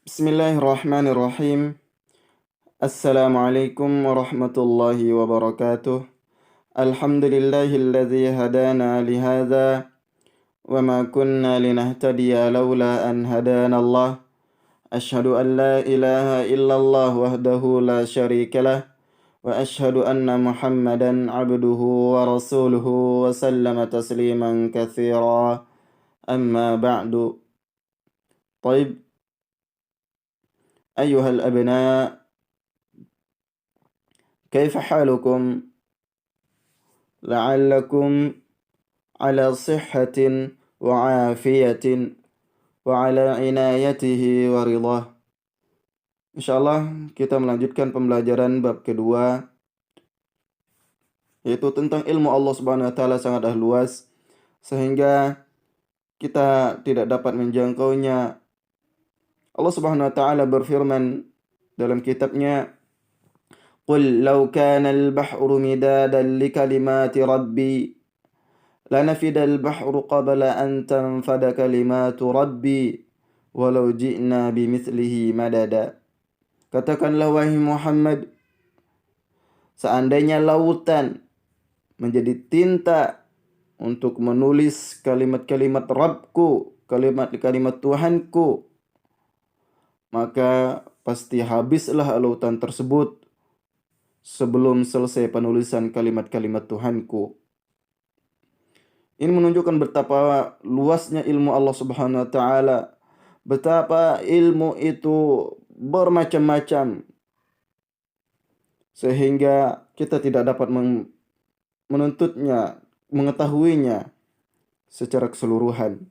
Bismillahirrahmanirrahim. Assalamualaikum warahmatullahi wabarakatuh. Alhamdulillahilladzi hadana lihadza wa ma kunna linahtadiya laula an hadana Allah. Asyhadu an la ilaha illallah wahdahu la syarikalah wa asyhadu anna Muhammadan abduhu wa rasuluhu wa sallama tasliman katsira. Amma ba'du. طيب أيها الأبناء، كيف حالكم؟ لعلكم على صحة وعافية وعلى عنايته ورضاه. Insyaallah kita melanjutkan pembelajaran bab kedua, yaitu tentang ilmu Allah Subhanahu wa taala sangatlah luas sehingga kita tidak dapat menjangkaunya. Allah Subhanahu wa taala berfirman dalam kitabnya, "Qul law kana al-bahru midadan li kalimati rabbi lanafida al-bahru qabla an tanfada kalimatu rabbi walau ji'na bimithlihi madada." Katakanlah wahai Muhammad, seandainya lautan menjadi tinta untuk menulis kalimat-kalimat Rabbku, kalimat-kalimat Tuhanku, maka pasti habislah lautan tersebut sebelum selesai penulisan kalimat-kalimat Tuhanku. Ini menunjukkan betapa luasnya ilmu Allah Subhanahu wa taala, betapa ilmu itu bermacam-macam sehingga kita tidak dapat menuntutnya, mengetahuinya secara keseluruhan.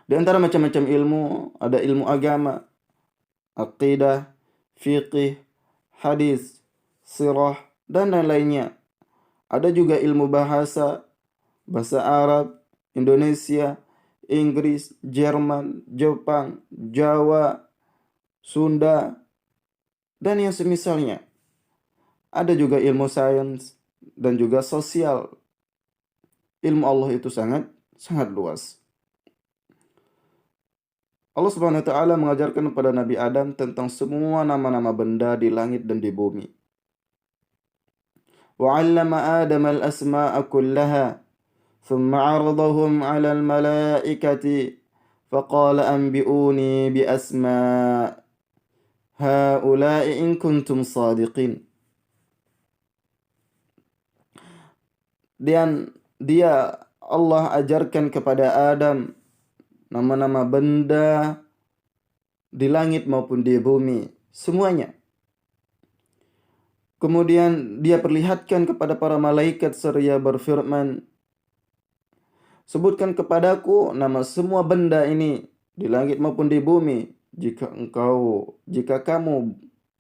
Di antara macam-macam ilmu ada ilmu agama, aqidah, fiqih, hadis, sirah, dan lain-lainnya. Ada juga ilmu bahasa, bahasa Arab, Indonesia, Inggris, Jerman, Jepang, Jawa, Sunda, dan yang semisalnya. Ada juga ilmu sains dan juga sosial. Ilmu Allah itu sangat luas. Allah Subhanahu wa taala mengajarkan kepada Nabi Adam tentang semua nama-nama benda di langit dan di bumi. Wa 'allama Adam al-asma'a kullaha thumma 'aradahum 'ala al-mala'ikati faqala anbi'uni bi asma' ha'ula'i in kuntum shadiqin. Dan Allah ajarkan kepada Adam nama-nama benda di langit maupun di bumi, semuanya. Kemudian dia perlihatkan kepada para malaikat seraya berfirman, "Sebutkan kepadaku nama semua benda ini di langit maupun di bumi, jika kamu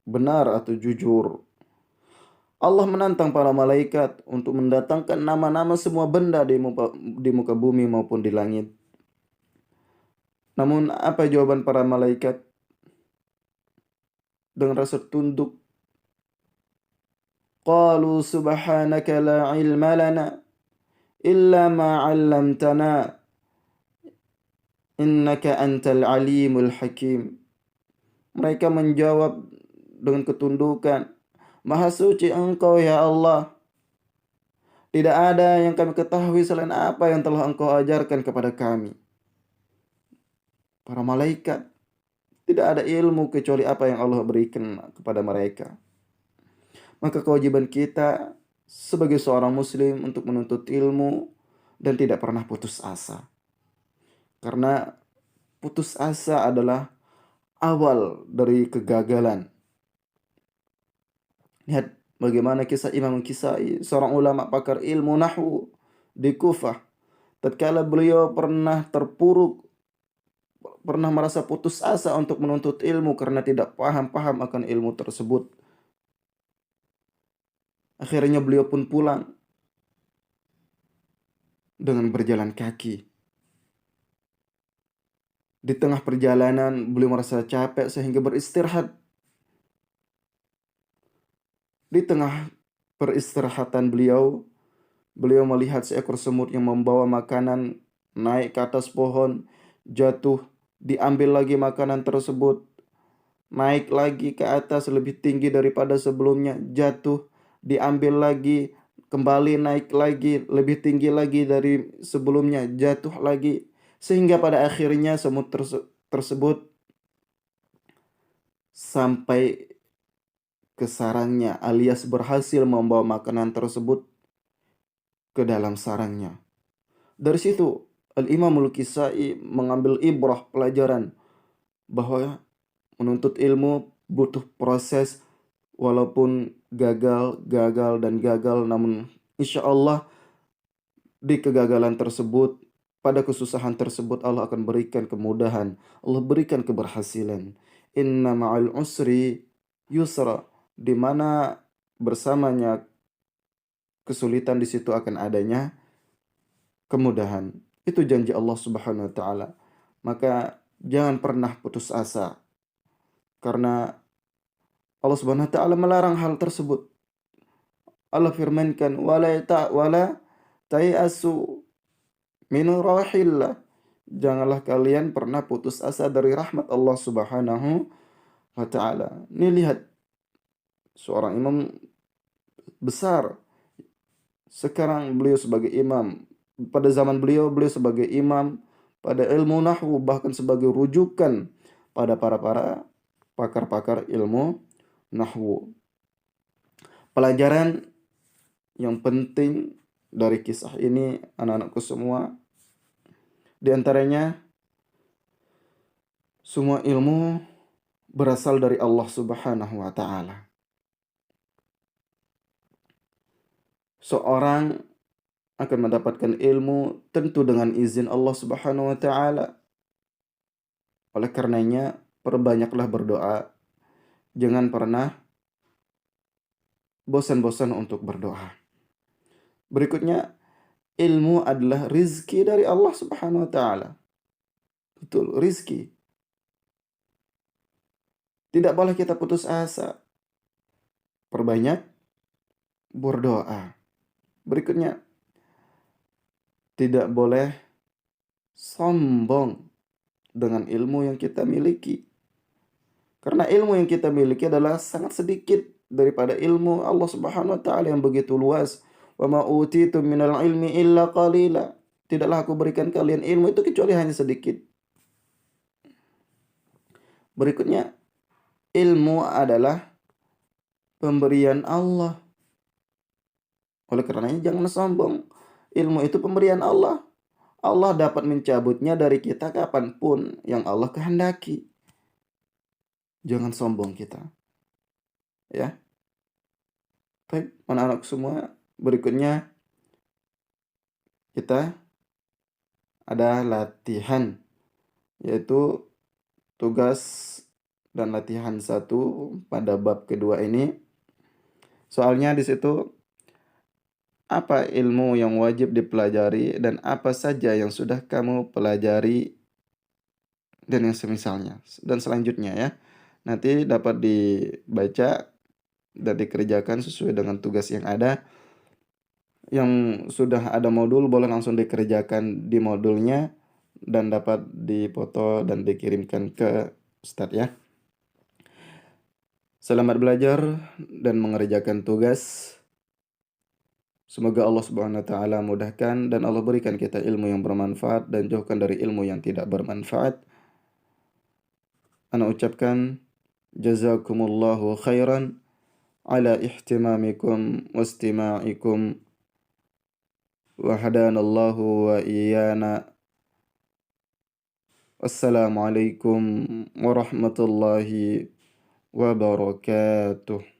benar atau jujur." Allah menantang para malaikat untuk mendatangkan nama-nama semua benda di muka bumi maupun di langit. Namun apa jawaban para malaikat? Dengan rasa tunduk, qalu subhanaka la ilma lana illa ma 'allamtana innaka antal alimul hakim. Mereka menjawab dengan ketundukan, "Maha suci Engkau ya Allah. Tidak ada yang kami ketahui selain apa yang telah Engkau ajarkan kepada kami." Para malaikat tidak ada ilmu kecuali apa yang Allah berikan kepada mereka. Maka kewajiban kita sebagai seorang muslim untuk menuntut ilmu dan tidak pernah putus asa. Karena putus asa adalah awal dari kegagalan. Lihat bagaimana kisah Imam Kisai, seorang ulama pakar ilmu nahwu di Kufah. Tatkala beliau pernah merasa putus asa untuk menuntut ilmu karena tidak paham akan ilmu tersebut. Akhirnya beliau pun pulang dengan berjalan kaki. Di tengah perjalanan beliau merasa capek sehingga beristirahat. Di tengah peristirahatan beliau melihat seekor semut yang membawa makanan naik ke atas pohon, jatuh, diambil lagi makanan tersebut, naik lagi ke atas lebih tinggi daripada sebelumnya, jatuh, diambil lagi, kembali naik lagi, lebih tinggi lagi dari sebelumnya, jatuh lagi. Sehingga pada akhirnya semut tersebut sampai ke sarangnya, alias berhasil membawa makanan tersebut ke dalam sarangnya. Dari situ Al-Imam Al-Kisai mengambil ibrah pelajaran bahwa menuntut ilmu butuh proses, walaupun gagal, gagal, dan gagal, namun insya Allah di kegagalan tersebut, pada kesusahan tersebut Allah akan berikan kemudahan, Allah berikan keberhasilan. Inna ma'al usri yusra, di mana bersamanya kesulitan di situ akan adanya kemudahan. Itu janji Allah Subhanahu wa taala. Maka jangan pernah putus asa karena Allah Subhanahu wa taala melarang hal tersebut. Allah firmankan wala tayasu min rahillah. Janganlah kalian pernah putus asa dari rahmat Allah Subhanahu wa taala. Ini lihat seorang imam besar. Sekarang beliau sebagai imam. Pada zaman beliau sebagai imam pada ilmu nahwu, bahkan sebagai rujukan pada para pakar-pakar ilmu nahwu. Pelajaran yang penting dari kisah ini anak-anakku semua, di antaranya semua ilmu berasal dari Allah Subhanahu wa taala. Seorang akan mendapatkan ilmu tentu dengan izin Allah Subhanahu wa taala. Oleh karenanya, perbanyaklah berdoa. Jangan pernah bosan-bosan untuk berdoa. Berikutnya, ilmu adalah rizki dari Allah Subhanahu wa taala. Betul, rizki. Tidak boleh kita putus asa. Perbanyak berdoa. Berikutnya, tidak boleh sombong dengan ilmu yang kita miliki. Karena ilmu yang kita miliki adalah sangat sedikit daripada ilmu Allah Subhanahu wa taala yang begitu luas. Wa ma utitum minal ilmi illa qalila. Tidaklah aku berikan kalian ilmu itu kecuali hanya sedikit. Berikutnya, ilmu adalah pemberian Allah. Oleh karenanya jangan sombong. Ilmu itu pemberian Allah. Allah dapat mencabutnya dari kita kapanpun yang Allah kehendaki. Jangan sombong kita. Ya. Baik, anak-anak semua, berikutnya kita ada latihan, yaitu tugas dan latihan 1 pada bab kedua ini. Soalnya di situ apa ilmu yang wajib dipelajari dan apa saja yang sudah kamu pelajari dan yang semisalnya dan selanjutnya ya. Nanti dapat dibaca dan dikerjakan sesuai dengan tugas yang ada. Yang sudah ada modul boleh langsung dikerjakan di modulnya dan dapat dipoto dan dikirimkan ke Ustadz ya. Selamat belajar dan mengerjakan tugas. Semoga Allah Subhanahu wa taala mudahkan dan Allah berikan kita ilmu yang bermanfaat dan jauhkan dari ilmu yang tidak bermanfaat. Ana ucapkan jazakumullahu khairan ala ihtimamikum wastima'ikum wa hadanallahu wa iyana. Wassalamualaikum warahmatullahi wabarakatuh.